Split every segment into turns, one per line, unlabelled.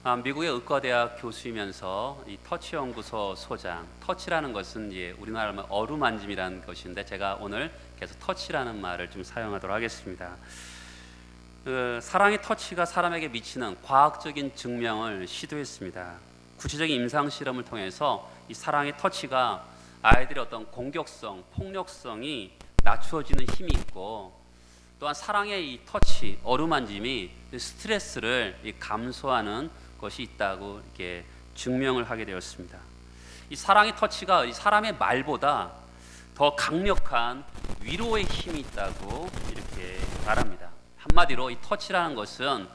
미국의 의과대학 교수이면서 이 터치 연구소 소장. 터치라는 것은 우리나라로 하면 어루만짐이라는 것인데 제가 오늘 계속 터치라는 말을 좀 사용하도록 하겠습니다. 사랑의 터치가 사람에게 미치는 과학적인 증명을 시도했습니다. 구체적인 임상 실험을 통해서 이 사랑의 터치가 아이들의 어떤 공격성, 폭력성이 낮추어지는 힘이 있고, 또한 사랑의 이 터치, 어루만짐이 스트레스를 감소하는 것이 있다고 이렇게 증명을 하게 되었습니다. 이 사랑의 터치가 이 사람의 말보다 더 강력한 위로의 힘이 있다고 이렇게 말합니다. 한마디로 이 터치라는 것은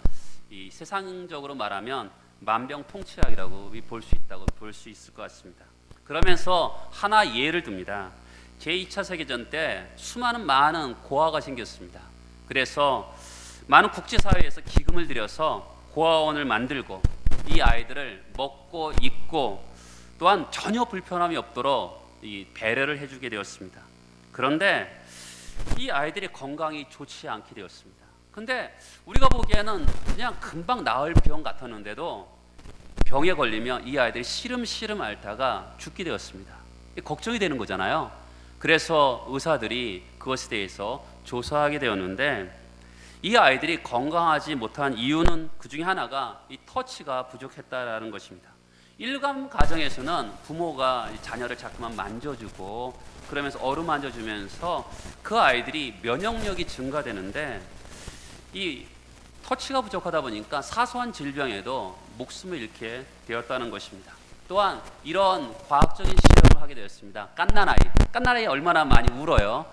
이 세상적으로 말하면 만병통치약이라고 볼 수 있다고 볼 수 있을 것 같습니다. 그러면서 하나 예를 듭니다. 제2차 세계전 때 많은 고아가 생겼습니다. 그래서 많은 국제사회에서 기금을 들여서 고아원을 만들고 이 아이들을 먹고 입고 또한 전혀 불편함이 없도록 이 배려를 해주게 되었습니다. 그런데 이 아이들의 건강이 좋지 않게 되었습니다. 근데 우리가 보기에는 그냥 금방 나을 병 같았는데도 병에 걸리면 이 아이들이 시름시름 앓다가 죽게 되었습니다. 걱정이 되는 거잖아요. 그래서 의사들이 그것에 대해서 조사하게 되었는데, 이 아이들이 건강하지 못한 이유는 그 중에 하나가 이 터치가 부족했다라는 것입니다. 일반 가정에서는 부모가 자녀를 자꾸만 만져주고 그러면서 어루만져주면서 그 아이들이 면역력이 증가되는데, 이 터치가 부족하다 보니까 사소한 질병에도 목숨을 잃게 되었다는 것입니다. 또한 이런 과학적인 실험을 하게 되었습니다. 갓난아이 얼마나 많이 울어요.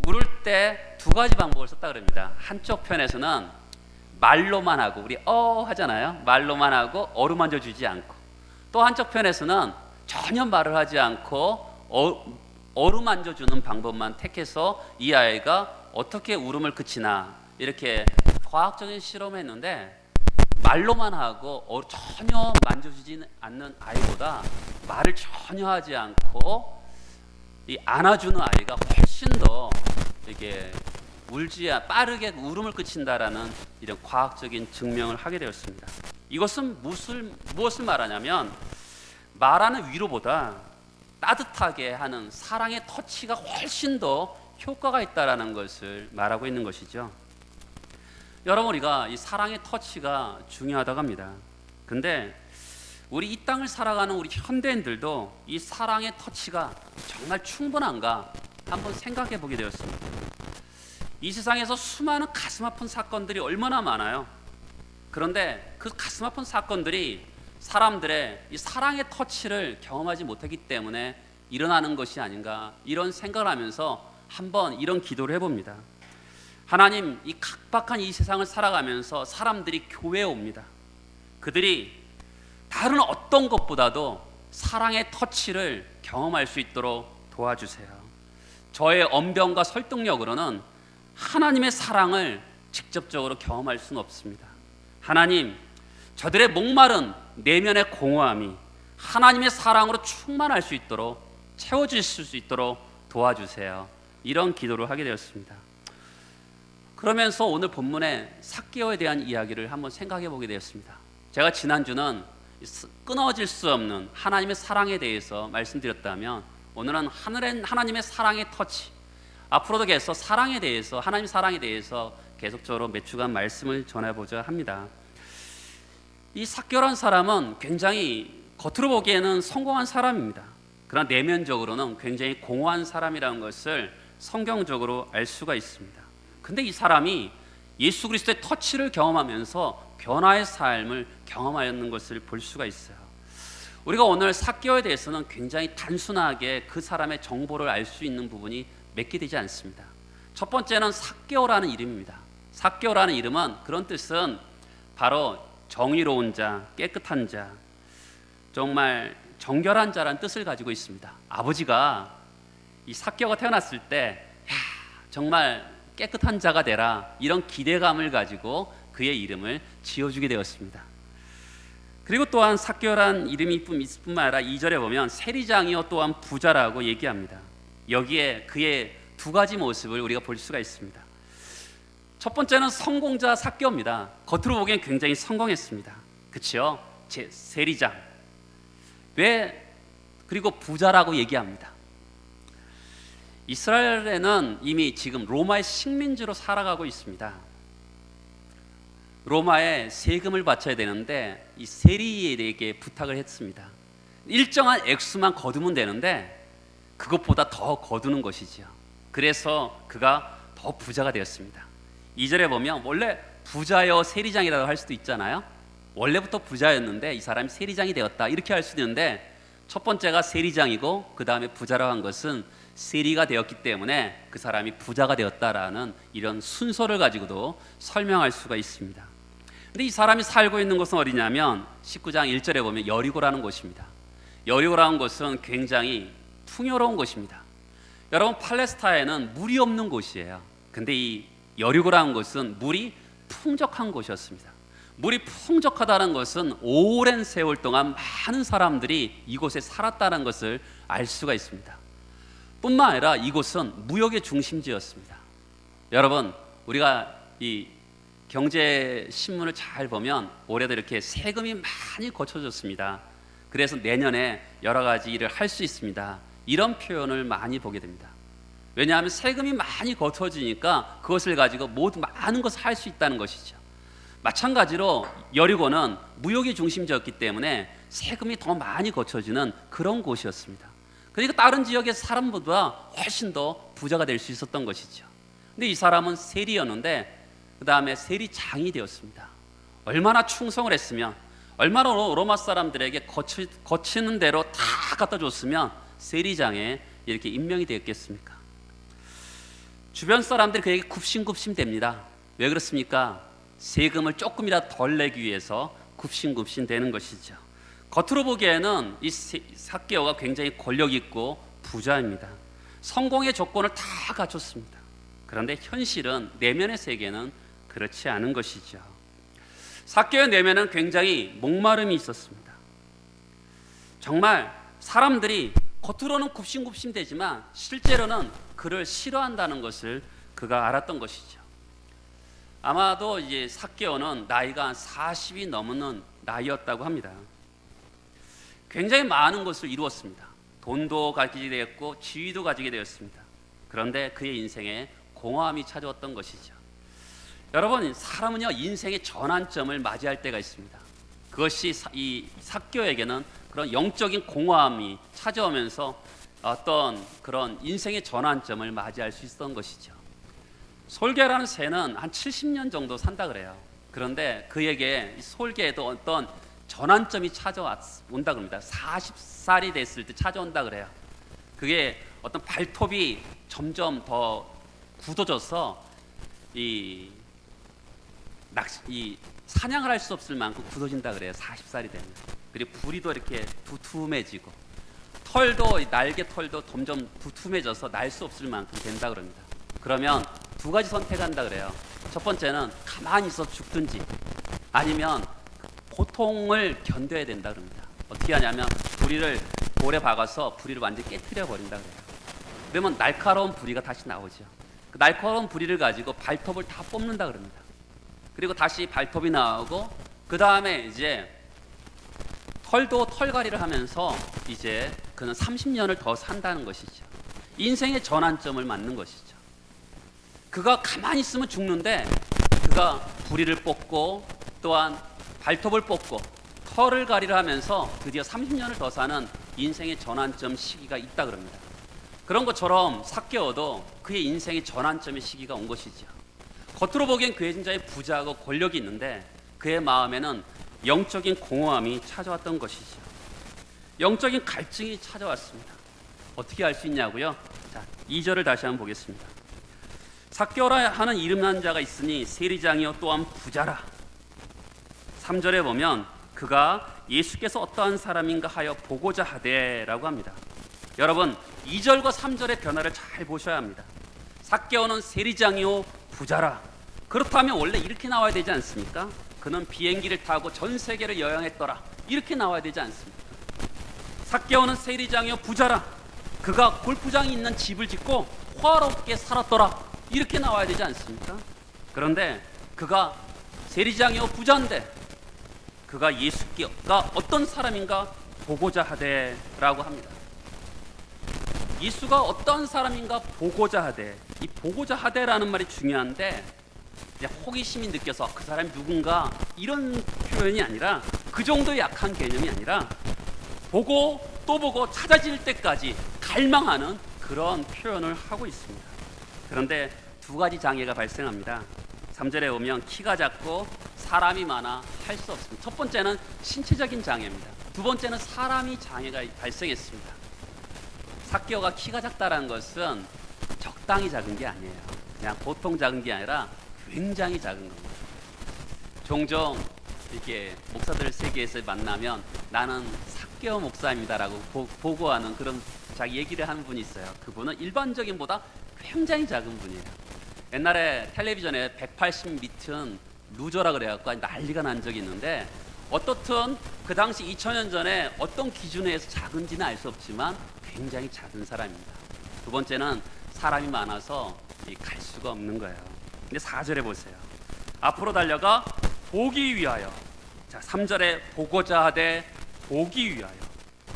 울을 때 두 가지 방법을 썼다 그럽니다. 한쪽 편에서는 말로만 하고, 우리 하잖아요. 말로만 하고 어루만져 주지 않고, 또 한쪽 편에서는 전혀 말을 하지 않고 어루만져 주는 방법만 택해서 이 아이가 어떻게 울음을 그치나 이렇게 과학적인 실험을 했는데, 말로만 하고 전혀 만져주지 않는 아이보다 말을 전혀 하지 않고 안아주는 아이가 훨씬 더 이게 빠르게 울음을 그친다라는 이런 과학적인 증명을 하게 되었습니다. 이것은 무엇을 말하냐면, 말하는 위로보다 따뜻하게 하는 사랑의 터치가 훨씬 더 효과가 있다라는 것을 말하고 있는 것이죠. 여러분, 우리가 이 사랑의 터치가 중요하다고 합니다. 근데 우리 이 땅을 살아가는 우리 현대인들도 이 사랑의 터치가 정말 충분한가 한번 생각해 보게 되었습니다. 이 세상에서 수많은 가슴 아픈 사건들이 얼마나 많아요. 그런데 그 가슴 아픈 사건들이 사람들의 이 사랑의 터치를 경험하지 못하기 때문에 일어나는 것이 아닌가, 이런 생각을 하면서 한번 이런 기도를 해봅니다. 하나님, 이 각박한 이 세상을 살아가면서 사람들이 교회에 옵니다. 그들이 다른 어떤 것보다도 사랑의 터치를 경험할 수 있도록 도와주세요. 저의 언변과 설득력으로는 하나님의 사랑을 직접적으로 경험할 수는 없습니다. 하나님, 저들의 목마른 내면의 공허함이 하나님의 사랑으로 충만할 수 있도록, 채워주실 수 있도록 도와주세요. 이런 기도를 하게 되었습니다. 그러면서 오늘 본문의 삭개오에 대한 이야기를 한번 생각해 보게 되었습니다. 제가 지난주는 끊어질 수 없는 하나님의 사랑에 대해서 말씀드렸다면, 오늘은 하나님의 사랑의 터치, 앞으로도 계속 하나님의 사랑에 대해서 계속적으로 몇 주간 말씀을 전해보자 합니다. 이 삭개오라는 사람은 굉장히 겉으로 보기에는 성공한 사람입니다. 그러나 내면적으로는 굉장히 공허한 사람이라는 것을 성경적으로 알 수가 있습니다. 근데 이 사람이 예수 그리스도의 터치를 경험하면서 변화의 삶을 경험하였는 것을 볼 수가 있어요. 우리가 오늘 삭개오에 대해서는 굉장히 단순하게 그 사람의 정보를 알 수 있는 부분이 몇 개 되지 않습니다. 첫 번째는 삭개오라는 이름입니다. 삭개오라는 이름은, 그런 뜻은 바로 정의로운 자, 깨끗한 자, 정말 정결한 자라는 뜻을 가지고 있습니다. 아버지가 이 삭개오가 태어났을 때 정말 깨끗한 자가 되라, 이런 기대감을 가지고 그의 이름을 지어주게 되었습니다. 그리고 또한 삭개오란 이름이 뿐만 아니라 2절에 보면 세리장이요 또한 부자라고 얘기합니다. 여기에 그의 두 가지 모습을 우리가 볼 수가 있습니다. 첫 번째는 성공자 삭개오입니다. 겉으로 보기엔 굉장히 성공했습니다. 그치요? 제 세리장. 왜 그리고 부자라고 얘기합니다. 이스라엘에는 이미 지금 로마의 식민지로 살아가고 있습니다. 로마에 세금을 바쳐야 되는데 이 세리에게 부탁을 했습니다. 일정한 액수만 거두면 되는데 그것보다 더 거두는 것이죠. 그래서 그가 더 부자가 되었습니다. 2절에 보면 원래 부자여 세리장이라고 할 수도 있잖아요. 원래부터 부자였는데 이 사람이 세리장이 되었다 이렇게 할 수도 있는데, 첫 번째가 세리장이고 그 다음에 부자라고 한 것은 세리가 되었기 때문에 그 사람이 부자가 되었다라는 이런 순서를 가지고도 설명할 수가 있습니다. 근데 이 사람이 살고 있는 곳은 어디냐면 19장 1절에 보면 여리고라는 곳입니다. 여리고라는 곳은 굉장히 풍요로운 곳입니다. 여러분, 팔레스타인은 물이 없는 곳이에요. 근데 이 여리고라는 곳은 물이 풍족한 곳이었습니다. 물이 풍족하다는 것은 오랜 세월 동안 많은 사람들이 이곳에 살았다는 것을 알 수가 있습니다. 뿐만 아니라 이곳은 무역의 중심지였습니다. 여러분, 우리가 이 경제 신문을 잘 보면 올해도 이렇게 세금이 많이 거쳐졌습니다. 그래서 내년에 여러 가지 일을 할 수 있습니다. 이런 표현을 많이 보게 됩니다. 왜냐하면 세금이 많이 거쳐지니까 그것을 가지고 모두 많은 것을 할 수 있다는 것이죠. 마찬가지로 여리고는 무역의 중심지였기 때문에 세금이 더 많이 거쳐지는 그런 곳이었습니다. 그러니까 다른 지역의 사람보다 훨씬 더 부자가 될 수 있었던 것이죠. 근데 이 사람은 세리였는데 그 다음에 세리장이 되었습니다. 얼마나 충성을 했으면, 얼마나 로마 사람들에게 거치는 대로 다 갖다 줬으면 세리장에 이렇게 임명이 되었겠습니까? 주변 사람들이 그에게 굽신굽신 됩니다. 왜 그렇습니까? 세금을 조금이라도 덜 내기 위해서 굽신굽신 되는 것이죠. 겉으로 보기에는 이 삭개오가 굉장히 권력 있고 부자입니다. 성공의 조건을 다 갖췄습니다. 그런데 현실은 내면의 세계는 그렇지 않은 것이죠. 삭개오의 내면은 굉장히 목마름이 있었습니다. 정말 사람들이 겉으로는 굽신굽신 되지만 실제로는 그를 싫어한다는 것을 그가 알았던 것이죠. 아마도 이제 삭개오는 나이가 한 40이 넘는 나이였다고 합니다. 굉장히 많은 것을 이루었습니다. 돈도 가지게 되었고 지위도 가지게 되었습니다. 그런데 그의 인생에 공허함이 찾아왔던 것이죠. 여러분, 사람은요 인생의 전환점을 맞이할 때가 있습니다. 그것이 이 삭개오에게는 그런 영적인 공허함이 찾아오면서 어떤 그런 인생의 전환점을 맞이할 수 있었던 것이죠. 솔개라는 새는 한 70년 정도 산다 그래요. 그런데 그에게 솔개에도 어떤 전환점이 찾아온다 그럽니다. 40살이 됐을 때 찾아온다 그래요. 그게 어떤 발톱이 점점 더 굳어져서 이 사냥을 할 수 없을 만큼 굳어진다 그래요. 40살이 되면. 그리고 부리도 이렇게 두툼해지고 털도, 날개 털도 점점 두툼해져서 날 수 없을 만큼 된다 그럽니다. 그러면 두 가지 선택한다 그래요. 첫 번째는 가만히 있어 죽든지 아니면 고통을 견뎌야 된다 그럽니다. 어떻게 하냐면 부리를 돌에 박아서 부리를 완전히 깨트려 버린다 그래요. 그러면 날카로운 부리가 다시 나오죠. 그 날카로운 부리를 가지고 발톱을 다 뽑는다 그럽니다. 그리고 다시 발톱이 나오고 그 다음에 이제 털도 털갈이를 하면서 이제 그는 30년을 더 산다는 것이죠. 인생의 전환점을 맞는 것이죠. 그가 가만히 있으면 죽는데 그가 부리를 뽑고 또한 발톱을 뽑고 털을 가리를 하면서 드디어 30년을 더 사는 인생의 전환점 시기가 있다 그럽니다. 그런 것처럼 삭개오도 그의 인생의 전환점의 시기가 온 것이죠. 겉으로 보기엔 굉장히 부자하고 권력이 있는데 그의 마음에는 영적인 공허함이 찾아왔던 것이죠. 영적인 갈증이 찾아왔습니다. 어떻게 알 수 있냐고요? 자, 2절을 다시 한번 보겠습니다. 삭개오라 하는 이름난 자가 있으니 세리장이요 또한 부자라. 3절에 보면 그가 예수께서 어떠한 사람인가 하여 보고자 하되라고 합니다. 여러분, 2절과 3절의 변화를 잘 보셔야 합니다. 삭개오는 세리장이요 부자라. 그렇다면 원래 이렇게 나와야 되지 않습니까? 그는 비행기를 타고 전 세계를 여행했더라. 이렇게 나와야 되지 않습니까? 삭개오는 세리장이요 부자라. 그가 골프장이 있는 집을 짓고 화롭게 살았더라. 이렇게 나와야 되지 않습니까? 그런데 그가 세리장이요 부자인데 그가 예수가 어떤 사람인가 보고자 하되라고 합니다. 예수가 어떤 사람인가 보고자 하되, 이 보고자 하되라는 말이 중요한데 호기심이 느껴서 그 사람이 누군가 이런 표현이 아니라, 그 정도 약한 개념이 아니라 보고 또 보고 찾아질 때까지 갈망하는 그런 표현을 하고 있습니다. 그런데 두 가지 장애가 발생합니다. 3절에 보면 키가 작고 사람이 많아 할 수 없습니다. 첫 번째는 신체적인 장애입니다. 두 번째는 사람이 장애가 발생했습니다. 삭개오가 키가 작다는 것은 적당히 작은 게 아니에요. 그냥 보통 작은 게 아니라 굉장히 작은 겁니다. 종종 이렇게 목사들 세계에서 만나면 나는 삭개오 목사입니다라고 보고하는 그런 자기 얘기를 하는 분이 있어요. 그분은 일반적인 보다 굉장히 작은 분이에요. 옛날에 텔레비전에 180m는 루저라 그래갖고 난리가 난 적이 있는데, 어떻든 그 당시 2000년 전에 어떤 기준에 의해서 작은지는 알 수 없지만 굉장히 작은 사람입니다. 두 번째는 사람이 많아서 갈 수가 없는 거예요. 근데 4절에 보세요. 앞으로 달려가 보기 위하여. 자, 3절에 보고자 하되 보기 위하여.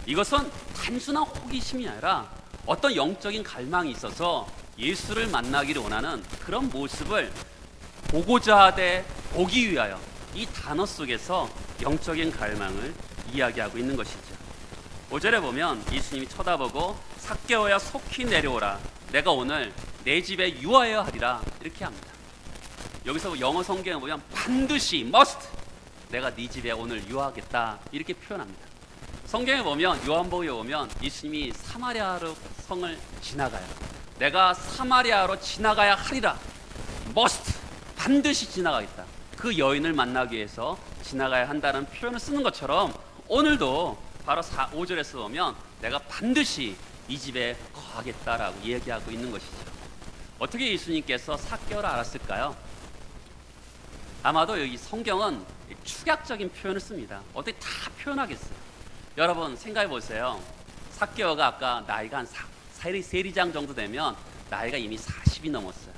이것은 단순한 호기심이 아니라 어떤 영적인 갈망이 있어서 예수를 만나기를 원하는 그런 모습을 보고자 하되 보기 위하여, 이 단어 속에서 영적인 갈망을 이야기하고 있는 것이죠. 5절에 보면 예수님이 쳐다보고 삭개오야 속히 내려오라, 내가 오늘 내 집에 유하여 하리라, 이렇게 합니다. 여기서 영어 성경에 보면 반드시 must, 내가 네 집에 오늘 유하겠다, 이렇게 표현합니다. 성경에 보면, 요한복음에 보면 예수님이 사마리아로 성을 지나가요. 내가 사마리아로 지나가야 하리라, must, 반드시 지나가겠다. 그 여인을 만나기 위해서 지나가야 한다는 표현을 쓰는 것처럼 오늘도 바로 5절에서 보면 내가 반드시 이 집에 거하겠다라고 얘기하고 있는 것이죠. 어떻게 예수님께서 삭개오를 알았을까요? 아마도 여기 성경은 축약적인 표현을 씁니다. 어떻게 다 표현하겠어요? 여러분 생각해 보세요. 삭개오가 아까 나이가 한 세리장 정도 되면 나이가 이미 40이 넘었어요.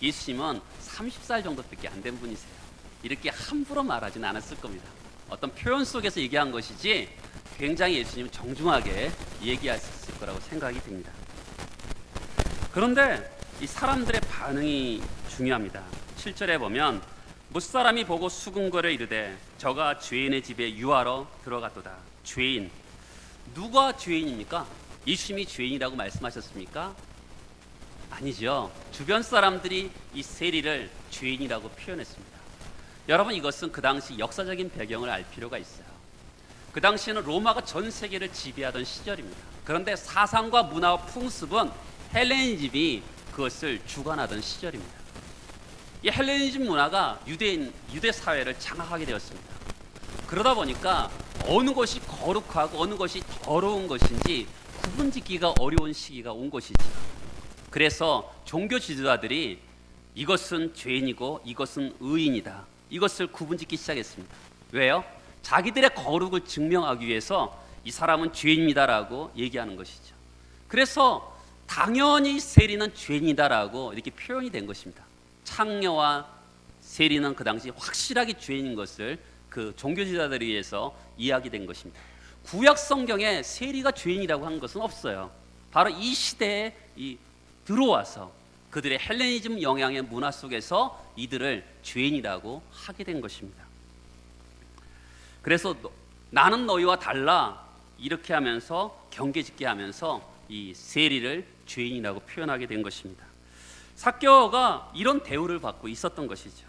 예수님은 30살 정도밖에 안 된 분이세요. 이렇게 함부로 말하지는 않았을 겁니다. 어떤 표현 속에서 얘기한 것이지 굉장히 예수님은 정중하게 얘기하셨을 거라고 생각이 듭니다. 그런데 이 사람들의 반응이 중요합니다. 7절에 보면 무사람이 보고 수군거려 이르되 저가 죄인의 집에 유하러 들어갔도다. 죄인, 누가 죄인입니까? 예수님이 죄인이라고 말씀하셨습니까? 아니죠. 주변 사람들이 이 세리를 죄인이라고 표현했습니다. 여러분, 이것은 그 당시 역사적인 배경을 알 필요가 있어요. 그 당시에는 로마가 전 세계를 지배하던 시절입니다. 그런데 사상과 문화와 풍습은 헬레니즘이 그것을 주관하던 시절입니다. 이 헬레니즘 문화가 유대 사회를 장악하게 되었습니다. 그러다 보니까 어느 것이 거룩하고 어느 것이 더러운 것인지 구분짓기가 어려운 시기가 온 것이죠. 그래서 종교 지도자들이 이것은 죄인이고 이것은 의인이다, 이것을 구분짓기 시작했습니다. 왜요? 자기들의 거룩을 증명하기 위해서 이 사람은 죄인이다라고 얘기하는 것이죠. 그래서 당연히 세리는 죄인이다라고 이렇게 표현이 된 것입니다. 창녀와 세리는 그 당시 확실하게 죄인인 것을 그 종교지도자들에 의해서 이야기된 것입니다. 구약 성경에 세리가 죄인이라고 한 것은 없어요. 바로 이 시대에 들어와서 그들의 헬레니즘 영향의 문화 속에서 이들을 죄인이라고 하게 된 것입니다. 그래서 나는 너희와 달라 이렇게 하면서 경계짓게 하면서 이 세리를 죄인이라고 표현하게 된 것입니다. 삭개오가 이런 대우를 받고 있었던 것이죠.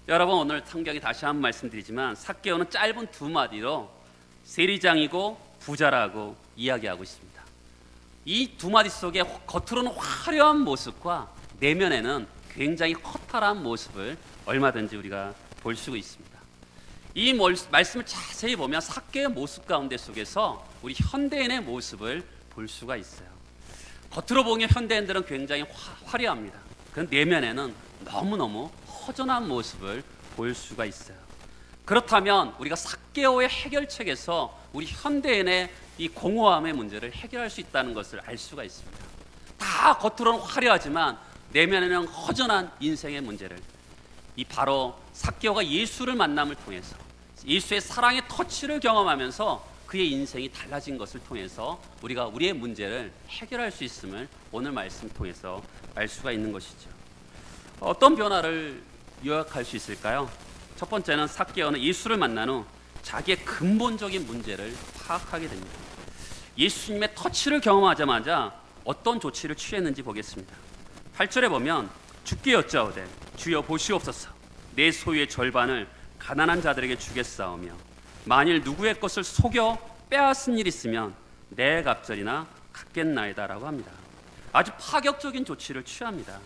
여러분, 오늘 성경에 다시 한번 말씀드리지만 삭개오는 짧은 두 마디로 세리장이고 부자라고 이야기하고 있습니다. 이 두 마디 속에 겉으로는 화려한 모습과 내면에는 굉장히 허탈한 모습을 얼마든지 우리가 볼 수 있습니다. 이 말씀을 자세히 보면 삭개오의 모습 가운데 속에서 우리 현대인의 모습을 볼 수가 있어요. 겉으로 보면 현대인들은 굉장히 화려합니다. 그 내면에는 너무너무 허전한 모습을 볼 수가 있어요. 그렇다면 우리가 삭개오의 해결책에서 우리 현대인의 이 공허함의 문제를 해결할 수 있다는 것을 알 수가 있습니다. 다 겉으로는 화려하지만 내면에는 허전한 인생의 문제를, 이 바로 삭개오가 예수를 만남을 통해서 예수의 사랑의 터치를 경험하면서 그의 인생이 달라진 것을 통해서 우리가 우리의 문제를 해결할 수 있음을 오늘 말씀 통해서 알 수가 있는 것이죠. 어떤 변화를 요약할 수 있을까요? 첫 번째는 삭개오는 예수를 만난 후 자기의 근본적인 문제를 파악하게 됩니다. 예수님의 터치를 경험하자마자 어떤 조치를 취했는지 보겠습니다. 8절에 보면 주께 여짜오되 주여 보시옵소서 내 소유의 절반을 가난한 자들에게 주겠사오며 만일 누구의 것을 속여 빼앗은 일 있으면 내 갑절이나 갚겠나이다 라고 합니다. 아주 파격적인 조치를 취합니다.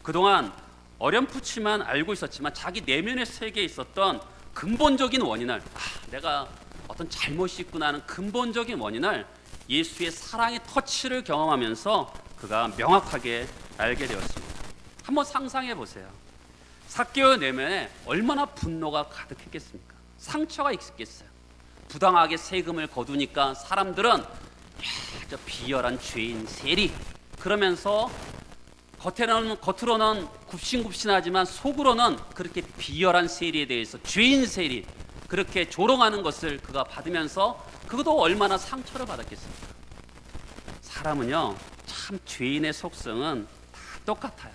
그동안 어렴풋이만 알고 있었지만 자기 내면의 세계에 있었던 근본적인 원인을 내가 어떤 잘못이 있구나 하는 근본적인 원인을 예수의 사랑의 터치를 경험하면서 그가 명확하게 알게 되었습니다. 한번 상상해 보세요. 삭개오의 내면에 얼마나 분노가 가득했겠습니까? 상처가 있었겠어요. 부당하게 세금을 거두니까 사람들은 저 비열한 죄인 세리 그러면서 겉으로는 굽신굽신하지만 속으로는 그렇게 비열한 세리에 대해서 죄인 세리 그렇게 조롱하는 것을 그가 받으면서 그것도 얼마나 상처를 받았겠습니까? 사람은요 참 죄인의 속성은 다 똑같아요.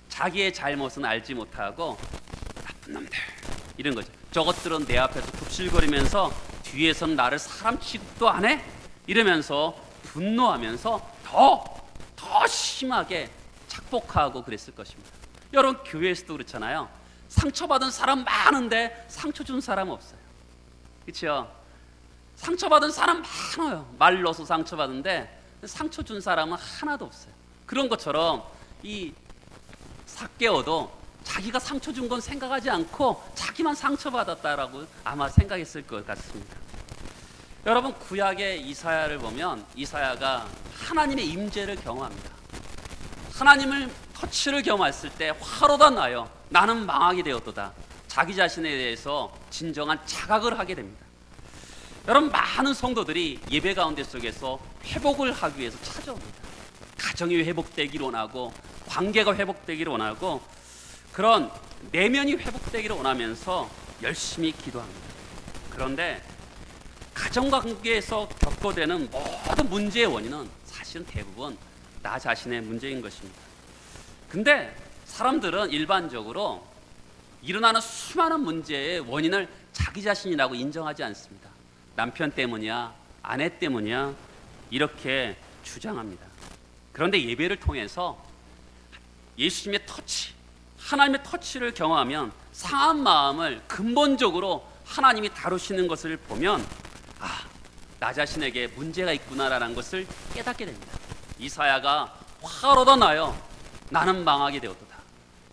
자기의 잘못은 알지 못하고 나쁜 놈들 이런 거죠. 저것들은 내 앞에서 굽실거리면서 뒤에서는 나를 사람 취급도 안 해? 이러면서 분노하면서 더 심하게 착복하고 그랬을 것입니다. 여러분 교회에서도 그렇잖아요. 상처받은 사람 많은데 상처 준 사람 없어요. 그렇죠? 상처받은 사람 많아요. 말로서 상처받은데 상처 준 사람은 하나도 없어요. 그런 것처럼 이 삭개오도 자기가 상처 준 건 생각하지 않고 자기만 상처받았다라고 아마 생각했을 것 같습니다. 여러분 구약의 이사야를 보면 이사야가 하나님의 임재를 경험합니다. 하나님을 터치를 경험했을 때 화로다 나여 나는 망하게 되었도다. 자기 자신에 대해서 진정한 자각을 하게 됩니다. 여러분 많은 성도들이 예배 가운데 속에서 회복을 하기 위해서 찾아옵니다. 가정이 회복되기를 원하고 관계가 회복되기를 원하고 그런 내면이 회복되기를 원하면서 열심히 기도합니다. 그런데 가정관계에서 겪어대는 모든 문제의 원인은 사실은 대부분 나 자신의 문제인 것입니다. 근데 사람들은 일반적으로 일어나는 수많은 문제의 원인을 자기 자신이라고 인정하지 않습니다. 남편 때문이야, 아내 때문이야 이렇게 주장합니다. 그런데 예배를 통해서 예수님의 터치, 하나님의 터치를 경험하면 상한 마음을 근본적으로 하나님이 다루시는 것을 보면 나 자신에게 문제가 있구나라는 것을 깨닫게 됩니다. 이사야가 화가 나여 나는 망하게 되었도다.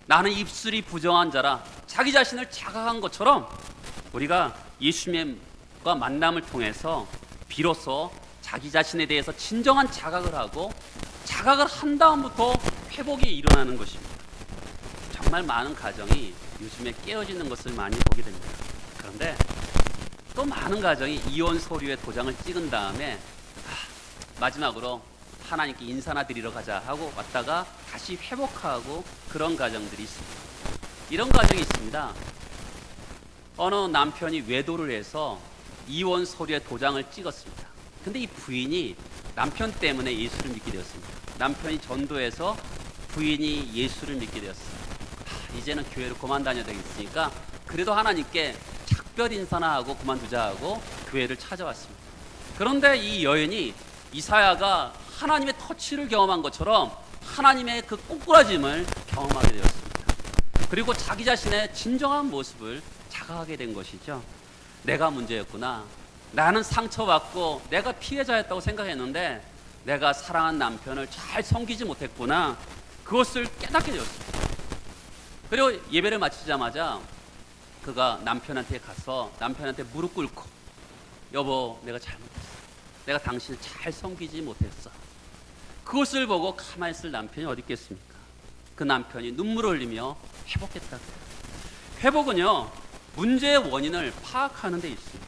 나는 입술이 부정한 자라 자기 자신을 자각한 것처럼 우리가 예수님과 만남을 통해서 비로소 자기 자신에 대해서 진정한 자각을 하고 자각을 한 다음부터 회복이 일어나는 것입니다. 정말 많은 가정이 요즘에 깨어지는 것을 많이 보게 됩니다. 그런데 또 많은 가정이 이혼 서류에 도장을 찍은 다음에 마지막으로 하나님께 인사나 드리러 가자 하고 왔다가 다시 회복하고 그런 가정들이 있습니다. 이런 가정이 있습니다. 어느 남편이 외도를 해서 이혼 서류에 도장을 찍었습니다. 근데 이 부인이 남편 때문에 예수를 믿게 되었습니다. 남편이 전도해서 부인이 예수를 믿게 되었어요. 이제는 교회를 그만 다녀야 되겠으니까 그래도 하나님께 작별 인사나 하고 그만두자 하고 교회를 찾아왔습니다. 그런데 이 여인이 이사야가 하나님의 터치를 경험한 것처럼 하나님의 그 꼬꾸라짐을 경험하게 되었습니다. 그리고 자기 자신의 진정한 모습을 자각하게 된 것이죠. 내가 문제였구나. 나는 상처받고 내가 피해자였다고 생각했는데 내가 사랑한 남편을 잘 섬기지 못했구나. 그것을 깨닫게 되었습니다. 그리고 예배를 마치자마자 그가 남편한테 가서 남편한테 무릎 꿇고 여보 내가 잘못했어. 내가 당신을 잘 섬기지 못했어. 그것을 보고 가만히 있을 남편이 어디 있겠습니까? 그 남편이 눈물을 흘리며 회복했다. 회복은요 문제의 원인을 파악하는 데 있습니다.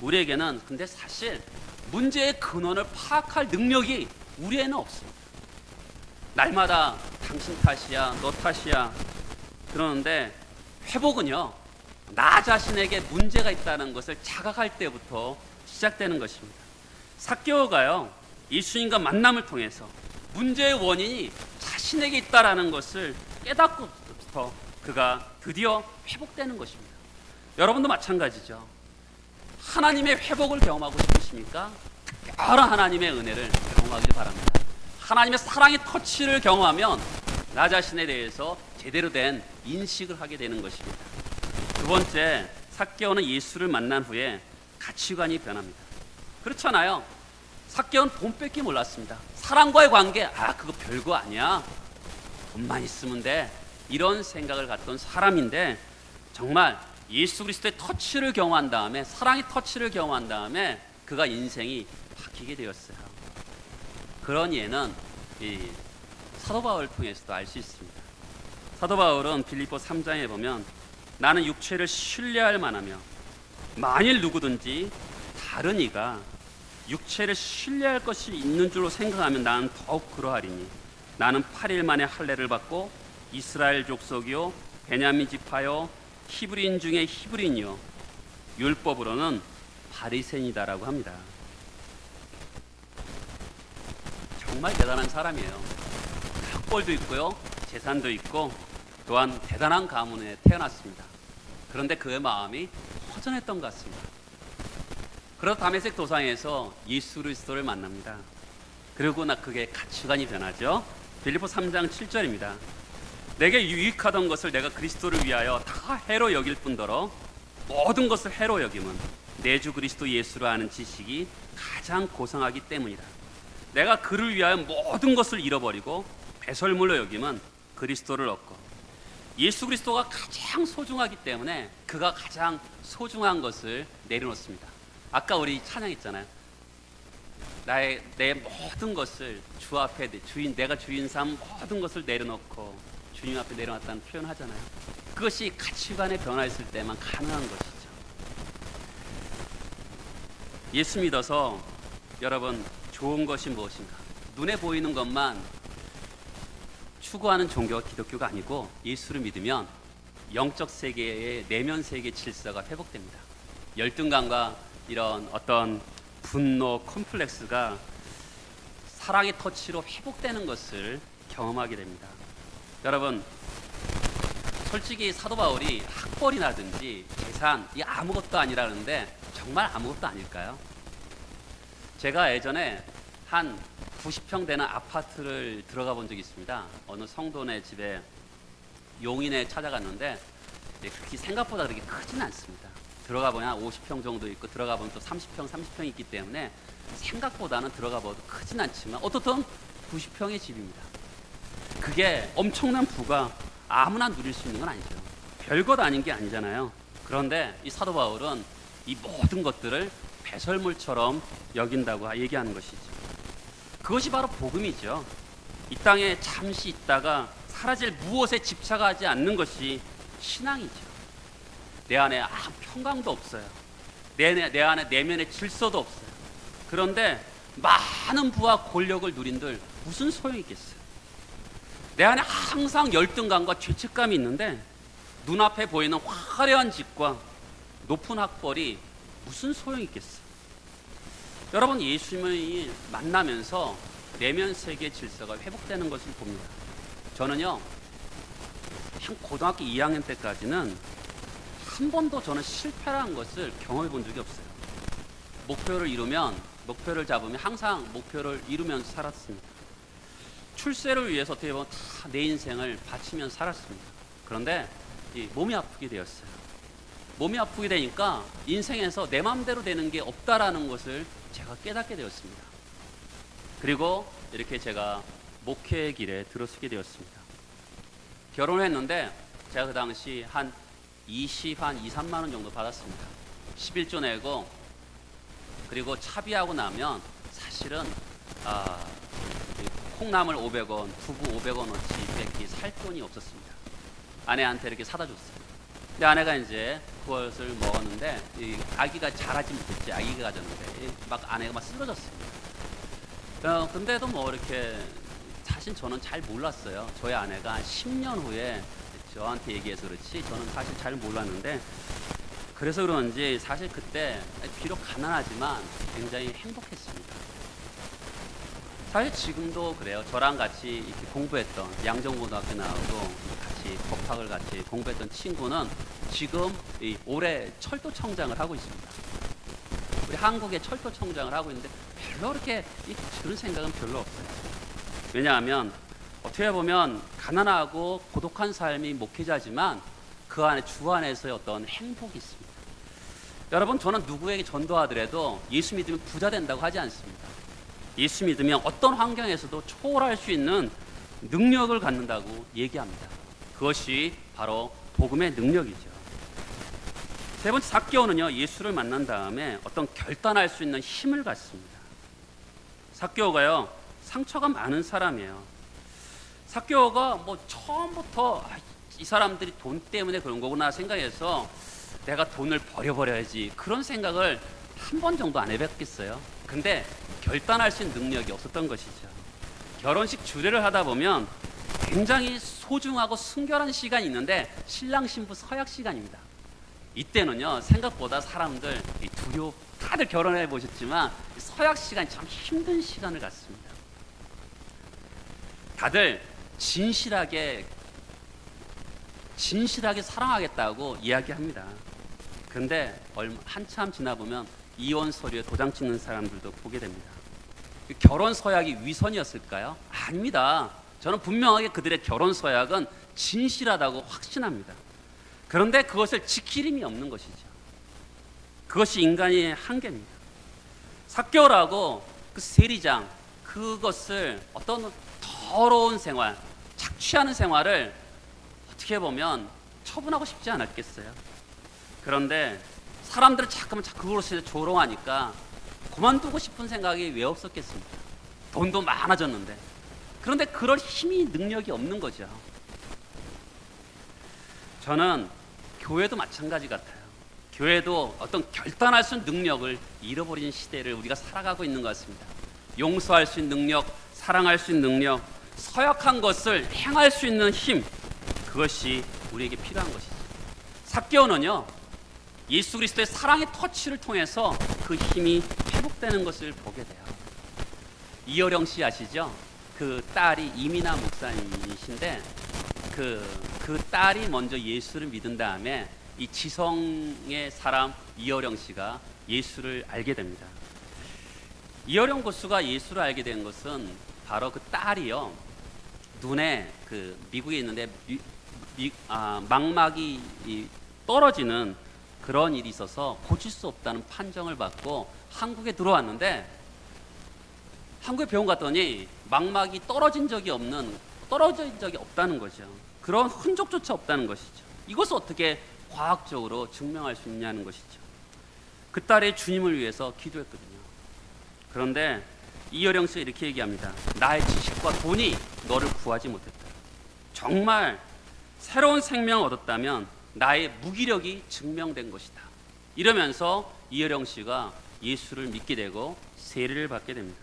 우리에게는 근데 사실 문제의 근원을 파악할 능력이 우리에는 없습니다. 날마다 당신 탓이야 너 탓이야 그러는데 회복은요 나 자신에게 문제가 있다는 것을 자각할 때부터 시작되는 것입니다. 삭개오가요, 예수님과 만남을 통해서 문제의 원인이 자신에게 있다라는 것을 깨닫고부터 그가 드디어 회복되는 것입니다. 여러분도 마찬가지죠. 하나님의 회복을 경험하고 싶으십니까? 특별한 하나님의 은혜를 경험하길 바랍니다. 하나님의 사랑의 터치를 경험하면 나 자신에 대해서 제대로 된 인식을 하게 되는 것입니다. 두 번째, 삭개오는 예수를 만난 후에 가치관이 변합니다. 그렇잖아요. 삭개오는 돈 뺏기 몰랐습니다. 사람과의 관계, 그거 별거 아니야. 돈만 있으면 돼. 이런 생각을 갖던 사람인데 정말 예수 그리스도의 터치를 경험한 다음에, 사랑의 터치를 경험한 다음에 그가 인생이 바뀌게 되었어요. 그런 예는 이 사도 바울을 통해서도 알 수 있습니다. 사도 바울은 빌립보 3장에 보면 나는 육체를 신뢰할 만하며 만일 누구든지 다른 이가 육체를 신뢰할 것이 있는 줄로 생각하면 나는 더욱 그러하리니 나는 8일 만에 할례를 받고 이스라엘 족속이요 베냐민 지파요 히브리인 중에 히브리인이요 율법으로는 바리새인이다라고 합니다. 정말 대단한 사람이에요. 학벌도 있고요, 재산도 있고, 또한 대단한 가문에 태어났습니다. 그런데 그의 마음이 허전했던 것 같습니다. 그러다 다메섹 도상에서 예수 그리스도를 만납니다. 그리고 그게 가치관이 변하죠. 빌립보 3장 7절입니다. 내게 유익하던 것을 내가 그리스도를 위하여 다 해로 여길 뿐더러 모든 것을 해로 여김은 내 주 그리스도 예수를 아는 지식이 가장 고상하기 때문이다. 내가 그를 위하여 모든 것을 잃어버리고 배설물로 여김은 그리스도를 얻고, 예수 그리스도가 가장 소중하기 때문에 그가 가장 소중한 것을 내려놓습니다. 아까 우리 찬양했잖아요. 내 모든 것을 주 앞에 내가 주인 삼 모든 것을 내려놓고 주님 앞에 내려놨다는 표현하잖아요. 그것이 가치관의 변화했을 때만 가능한 것이죠. 예수 믿어서 여러분 좋은 것이 무엇인가? 눈에 보이는 것만 추구하는 종교가 기독교가 아니고, 예수를 믿으면 영적 세계의 내면 세계 질서가 회복됩니다. 열등감과 이런 어떤 분노, 컴플렉스가 사랑의 터치로 회복되는 것을 경험하게 됩니다. 여러분, 솔직히 사도 바울이 학벌이라든지 재산, 이 아무것도 아니라는데 정말 아무것도 아닐까요? 제가 예전에 한 90평 되는 아파트를 들어가 본 적이 있습니다. 어느 성도네 집에 용인에 찾아갔는데 그렇게 생각보다 그렇게 크진 않습니다. 들어가 보면 50평 정도 있고, 들어가 보면 또 30평 있기 때문에 생각보다는 들어가 봐도 크진 않지만 어떻든 90평의 집입니다. 그게 엄청난 부가 아무나 누릴 수 있는 건 아니죠. 별것 아닌 게 아니잖아요. 그런데 이 사도 바울은 이 모든 것들을 배설물처럼 여긴다고 얘기하는 것이죠. 그것이 바로 복음이죠. 이 땅에 잠시 있다가 사라질 무엇에 집착하지 않는 것이 신앙이죠. 내 안에 평강도 없어요. 내 안에 내면의 질서도 없어요. 그런데 많은 부와 권력을 누린들 무슨 소용이 있겠어요? 내 안에 항상 열등감과 죄책감이 있는데 눈앞에 보이는 화려한 집과 높은 학벌이 무슨 소용이 있겠어요? 여러분, 예수님을 만나면서 내면 세계 질서가 회복되는 것을 봅니다. 저는요, 한 고등학교 2학년 때까지는 한 번도 저는 실패라는 것을 경험해 본 적이 없어요. 목표를 잡으면 항상 목표를 이루면서 살았습니다. 출세를 위해서 어떻게 보면 다 내 인생을 바치면서 살았습니다. 그런데 몸이 아프게 되었어요. 몸이 아프게 되니까 인생에서 내 마음대로 되는 게 없다라는 것을 제가 깨닫게 되었습니다. 그리고 이렇게 제가 목회의 길에 들어서게 되었습니다. 결혼을 했는데 제가 그 당시 한 2, 3만 원 정도 받았습니다. 11조 내고, 그리고 차비하고 나면 사실은 콩나물 500원, 두부 500원어치 밖에 살 돈이 없었습니다. 아내한테 이렇게 사다 줬어요. 근데 아내가 이제 그것을 먹었는데 아기가 자라지 못했지. 아기가 가졌는데 아내가 막 쓰러졌습니다. 근데도 뭐 이렇게 사실 저는 잘 몰랐어요. 저희 아내가 10년 후에 저한테 얘기해서 그렇지 저는 사실 잘 몰랐는데 그래서 그런지 사실 그때 비록 가난하지만 굉장히 행복했습니다. 사실 지금도 그래요. 저랑 같이 이렇게 공부했던, 양정고등학교 나오고 같이 법학을 같이 공부했던 친구는 지금 올해 철도청장을 하고 있습니다. 우리 한국의 철도청장을 하고 있는데 별로 그렇게 그런 생각은 별로 없어요. 왜냐하면 어떻게 보면 가난하고 고독한 삶이 목회자지만 그 안에 주 안에서의 어떤 행복이 있습니다. 여러분, 저는 누구에게 전도하더라도 예수 믿으면 부자 된다고 하지 않습니다. 예수 믿으면 어떤 환경에서도 초월할 수 있는 능력을 갖는다고 얘기합니다. 그것이 바로 복음의 능력이죠. 세 번째, 삭개오는요, 예수를 만난 다음에 어떤 결단할 수 있는 힘을 갖습니다. 삭개오가요, 상처가 많은 사람이에요. 삭개오가 뭐 처음부터 이 사람들이 돈 때문에 그런 거구나 생각해서 내가 돈을 버려야지 그런 생각을 한 번 정도 안 해봤겠어요. 근데 결단할 수 있는 능력이 없었던 것이죠. 결혼식 주례를 하다 보면 굉장히 소중하고 순결한 시간이 있는데 신랑 신부 서약 시간입니다. 이때는요, 생각보다 사람들 다들 결혼해 보셨지만 서약 시간이 참 힘든 시간을 갖습니다. 다들 진실하게 사랑하겠다고 이야기합니다. 근데 한참 지나보면 이혼 서류에 도장 찍는 사람들도 보게 됩니다. 결혼 서약이 위선이었을까요? 아닙니다. 저는 분명하게 그들의 결혼 서약은 진실하다고 확신합니다. 그런데 그것을 지킬 힘이 없는 것이죠. 그것이 인간의 한계입니다. 삭개오라고 그 세리장, 그것을 어떤 더러운 생활, 착취하는 생활을 어떻게 보면 처분하고 싶지 않았겠어요. 그런데 사람들은 자꾸 그것을 조롱하니까 그만두고 싶은 생각이 왜 없었겠습니까? 돈도 많아졌는데. 그런데 그럴 힘이, 능력이 없는 거죠. 저는 교회도 마찬가지 같아요. 교회도 어떤 결단할 수 있는 능력을 잃어버린 시대를 우리가 살아가고 있는 것 같습니다. 용서할 수 있는 능력, 사랑할 수 있는 능력, 서약한 것을 행할 수 있는 힘, 그것이 우리에게 필요한 것이죠. 삭개오는요, 예수 그리스도의 사랑의 터치를 통해서 그 힘이 회복되는 것을 보게 돼요. 이어령 씨 아시죠? 그 딸이 이민아 목사님이신데 그 딸이 먼저 예수를 믿은 다음에 이 지성의 사람 이어령 씨가 예수를 알게 됩니다. 이어령 고수가 예수를 알게 된 것은 바로 그 딸이요, 눈에 미국에 있는데 망막이 떨어지는 그런 일이 있어서 고칠 수 없다는 판정을 받고 한국에 들어왔는데, 한국에 병원 갔더니 망막이 떨어진 적이 없다는 거죠. 그런 흔적조차 없다는 것이죠. 이것을 어떻게 과학적으로 증명할 수 있냐는 것이죠. 그 딸의 주님을 위해서 기도했거든요. 그런데 이여령 씨가 이렇게 얘기합니다. 나의 지식과 돈이 너를 구하지 못했다. 정말 새로운 생명을 얻었다면 나의 무기력이 증명된 것이다. 이러면서 이여령 씨가 예수를 믿게 되고 세례를 받게 됩니다.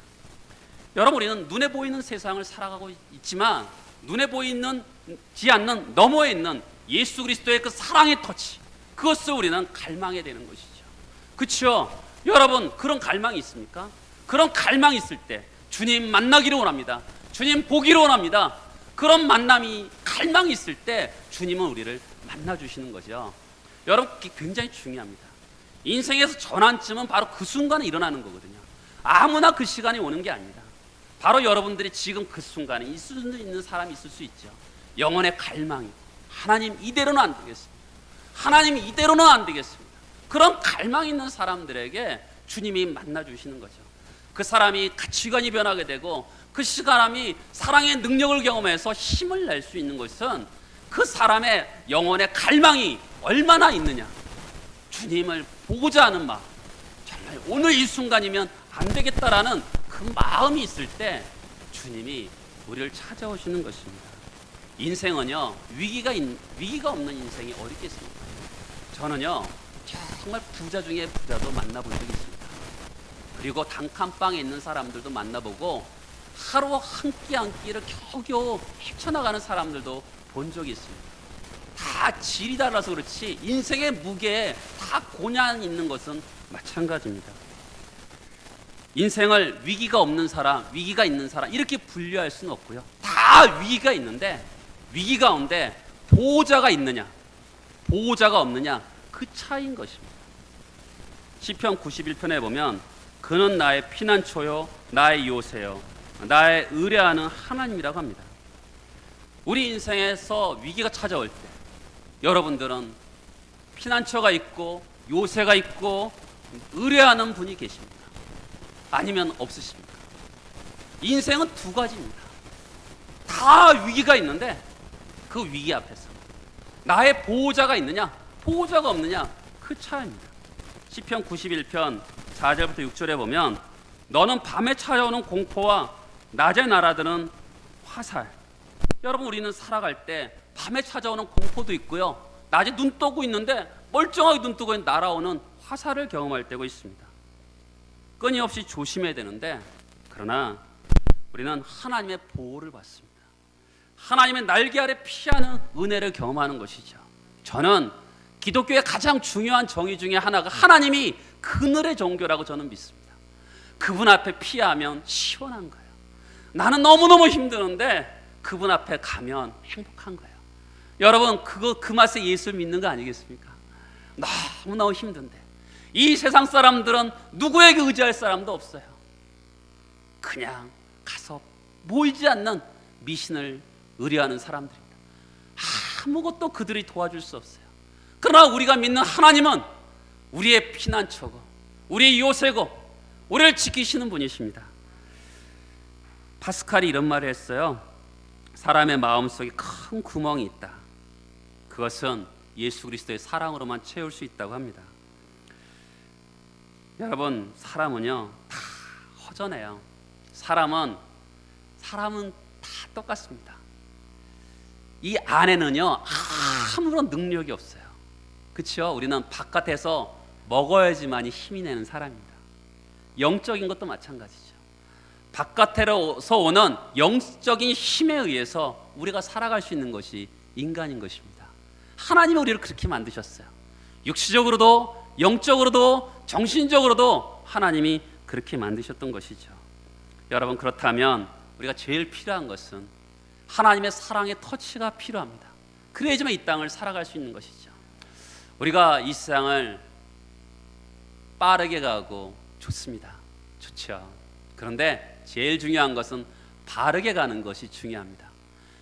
여러분, 우리는 눈에 보이는 세상을 살아가고 있지만 눈에 보이지 않는 너머에 있는 예수 그리스도의 그 사랑의 터치, 그것을 우리는 갈망해야 되는 것이죠. 그렇죠? 여러분, 그런 갈망이 있습니까? 그런 갈망이 있을 때 주님 만나기를 원합니다. 주님 보기를 원합니다. 그런 갈망이 있을 때 주님은 우리를 만나주시는 거죠. 여러분, 굉장히 중요합니다. 인생에서 전환점은 바로 그 순간에 일어나는 거거든요. 아무나 그 시간이 오는 게 아닙니다. 바로 여러분들이 지금 그 순간에 있을 수 있는 사람이 있을 수 있죠. 영혼의 갈망이, 하나님 이대로는 안 되겠습니다. 하나님 이대로는 안 되겠습니다. 그런 갈망 있는 사람들에게 주님이 만나주시는 거죠. 그 사람이 가치관이 변하게 되고 그 사람이 사랑의 능력을 경험해서 힘을 낼 수 있는 것은 그 사람의 영혼의 갈망이 얼마나 있느냐, 주님을 보고자 하는 마음, 정말 오늘 이 순간이면 안 되겠다라는 그 마음이 있을 때 주님이 우리를 찾아오시는 것입니다. 인생은요, 위기가 없는 인생이 어디 있겠습니까? 저는요, 정말 부자 중에 부자도 만나본 적이 있습니다. 그리고 단칸방에 있는 사람들도 만나보고 하루 한 끼 한 끼를 겨우겨우 헤쳐나가는 사람들도 본 적이 있습니다. 다 질이 달라서 그렇지 인생의 무게에 다 고난이 있는 것은 마찬가지입니다. 인생을 위기가 없는 사람, 위기가 있는 사람 이렇게 분류할 수는 없고요. 다 위기가 있는데 위기 가운데 보호자가 있느냐, 보호자가 없느냐 그 차이인 것입니다. 시편 91편에 보면 그는 나의 피난처요 나의 요새요 나의 의뢰하는 하나님이라고 합니다. 우리 인생에서 위기가 찾아올 때 여러분들은 피난처가 있고 요새가 있고 의뢰하는 분이 계십니까? 아니면 없으십니까? 인생은 두 가지입니다. 다 위기가 있는데 그 위기 앞에서 나의 보호자가 있느냐 보호자가 없느냐 그 차이입니다. 시편 91편 4절부터 6절에 보면 너는 밤에 찾아오는 공포와 낮에 날아드는 화살. 여러분 우리는 살아갈 때 밤에 찾아오는 공포도 있고요 낮에 눈 뜨고 있는데 멀쩡하게 눈 뜨고 날아오는 화살을 경험할 때가 있습니다. 끊임없이 조심해야 되는데 그러나 우리는 하나님의 보호를 받습니다. 하나님의 날개 아래 피하는 은혜를 경험하는 것이죠. 저는 기독교의 가장 중요한 정의 중에 하나가 하나님이 그늘의 종교라고 저는 믿습니다. 그분 앞에 피하면 시원한 거예요. 나는 너무너무 힘드는데 그분 앞에 가면 행복한 거예요. 여러분 그 맛에 예수 믿는 거 아니겠습니까? 너무너무 힘든데 이 세상 사람들은 누구에게 의지할 사람도 없어요. 그냥 가서 보이지 않는 미신을 의뢰하는 사람들입니다. 아무것도 그들이 도와줄 수 없어요. 그러나 우리가 믿는 하나님은 우리의 피난처고 우리의 요새고 우리를 지키시는 분이십니다. 파스칼이 이런 말을 했어요. 사람의 마음속에 큰 구멍이 있다. 그것은 예수 그리스도의 사랑으로만 채울 수 있다고 합니다. 여러분 사람은요 다 허전해요. 사람은 다 똑같습니다. 이 안에는요 아무런 능력이 없어요. 그렇죠? 우리는 바깥에서 먹어야지만이 힘이 나는 사람입니다. 영적인 것도 마찬가지죠. 바깥에서 오는 영적인 힘에 의해서 우리가 살아갈 수 있는 것이 인간인 것입니다. 하나님이 우리를 그렇게 만드셨어요. 육체적으로도 영적으로도 정신적으로도 하나님이 그렇게 만드셨던 것이죠. 여러분 그렇다면 우리가 제일 필요한 것은 하나님의 사랑의 터치가 필요합니다. 그래야지만 이 땅을 살아갈 수 있는 것이죠. 우리가 이 세상을 빠르게 가고 좋습니다. 좋죠. 그런데 제일 중요한 것은 바르게 가는 것이 중요합니다.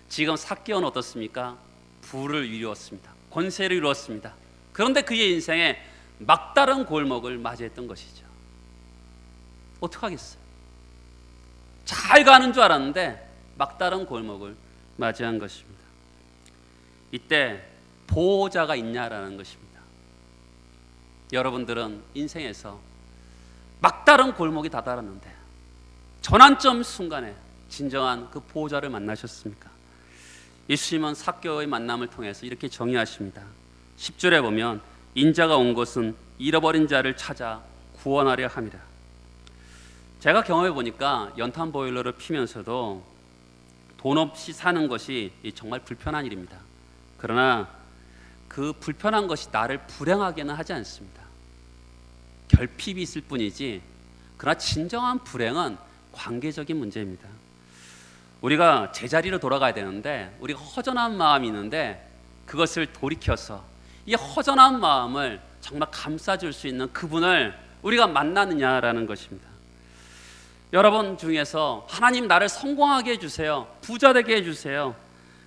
지금 삭개오는 어떻습니까? 부를 이루었습니다. 권세를 이루었습니다. 그런데 그의 인생에 막다른 골목을 맞이했던 것이죠. 어떡하겠어요? 잘 가는 줄 알았는데 막다른 골목을 맞이한 것입니다. 이때 보호자가 있냐라는 것입니다. 여러분들은 인생에서 막다른 골목이 다다랐는데 전환점 순간에 진정한 그 보호자를 만나셨습니까? 예수님은 삭개오의 만남을 통해서 이렇게 정의하십니다. 10절에 보면 인자가 온 것은 잃어버린 자를 찾아 구원하려 함이라. 제가 경험해 보니까 연탄 보일러를 피면서도 돈 없이 사는 것이 정말 불편한 일입니다. 그러나 그 불편한 것이 나를 불행하게는 하지 않습니다. 결핍이 있을 뿐이지 그러나 진정한 불행은 관계적인 문제입니다. 우리가 제자리로 돌아가야 되는데 우리가 허전한 마음이 있는데 그것을 돌이켜서 이 허전한 마음을 정말 감싸줄 수 있는 그분을 우리가 만나느냐라는 것입니다. 여러분 중에서 하나님 나를 성공하게 해주세요, 부자 되게 해주세요,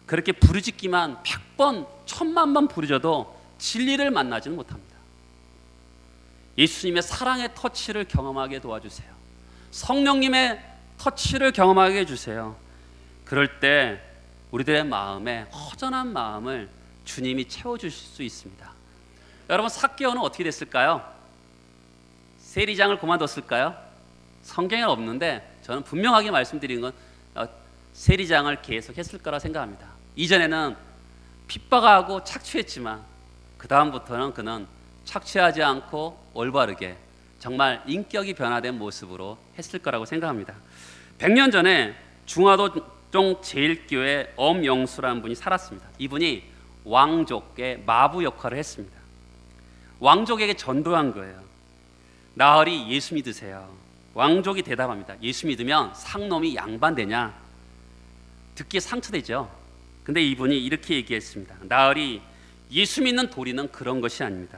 그렇게 부르짖기만 100번 1000만 번 부르짖어도 진리를 만나지는 못합니다. 예수님의 사랑의 터치를 경험하게 도와주세요. 성령님의 터치를 경험하게 해주세요. 그럴 때 우리들의 마음에 허전한 마음을 주님이 채워주실 수 있습니다. 여러분 삭개오는 어떻게 됐을까요? 세리장을 그만뒀을까요? 성경에 없는데 저는 분명하게 말씀드리는 건 세리장을 계속 했을 거라 생각합니다. 이전에는 핍박하고 착취했지만 그 다음부터는 그는 착취하지 않고 올바르게 정말 인격이 변화된 모습으로 했을 거라고 생각합니다. 100년 전에 중화도종 제일교회 엄영수라는 분이 살았습니다. 이분이 왕족의 마부 역할을 했습니다. 왕족에게 전도한 거예요. 나으리 예수 믿으세요. 왕족이 대답합니다. 예수 믿으면 상놈이 양반되냐? 듣기에 상처되죠. 근데 이분이 이렇게 얘기했습니다. 나으리, 예수 믿는 도리는 그런 것이 아닙니다.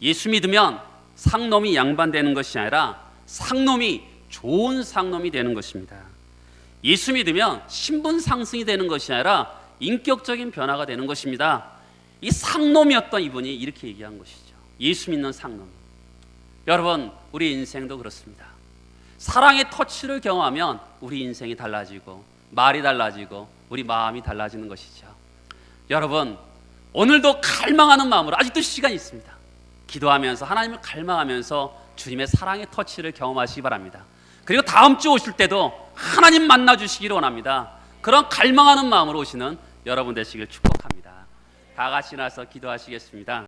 예수 믿으면 상놈이 양반되는 것이 아니라 상놈이 좋은 상놈이 되는 것입니다. 예수 믿으면 신분 상승이 되는 것이 아니라 인격적인 변화가 되는 것입니다. 이 상놈이었던 이분이 이렇게 얘기한 것이죠. 예수 믿는 상놈. 여러분, 우리 인생도 그렇습니다. 사랑의 터치를 경험하면 우리 인생이 달라지고 말이 달라지고 우리 마음이 달라지는 것이죠. 여러분, 오늘도 갈망하는 마음으로 아직도 시간이 있습니다. 기도하면서 하나님을 갈망하면서 주님의 사랑의 터치를 경험하시기 바랍니다. 그리고 다음 주 오실 때도 하나님 만나 주시기를 원합니다. 그런 갈망하는 마음으로 오시는 여러분 되시길 축복합니다. 다 같이 나서 기도하시겠습니다.